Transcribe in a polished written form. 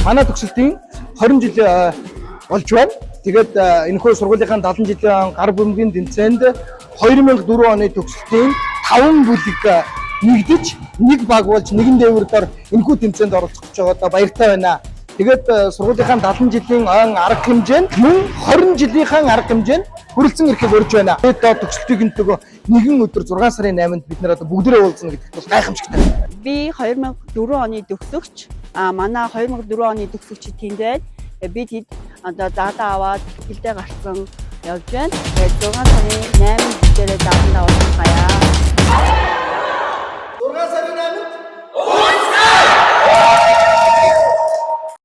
Манай төгсөлтийн 20 жил болж байна. Тэгээд энэхүү сургуулийнхаа 70 жилийн гар бөмбөгийн тэмцээнд 2004 оны төгсөлтийн 5 бүлэг нэгдэж нэг баг болж нэгэн дээвэр дор энэхүү тэмцээнд оролцох гэж байгаа. Баяртай байна. Тэгээд сургуулийнхаа 70 жилийн он арга хэмжээнд мөн 20 жилийнхаа арга хэмжээнд хүрэлцэн ирэхэд урьж байна. Тэгээд төгсөлтийг нэгэн өдөр 6 сарын 8-нд бид нэр бүгдээрээ уулзна гэдэгт бас гайхамшигтай. Би 2004 оны төгсөгч. Манай 2004 оны төгсөгчид тэнд байна. Бид хэд одоо заадаа аваад хилдээ гарсан явж байна. Тэгээд 6 сарын 8-нд дээрээ заадаа авах гаяа.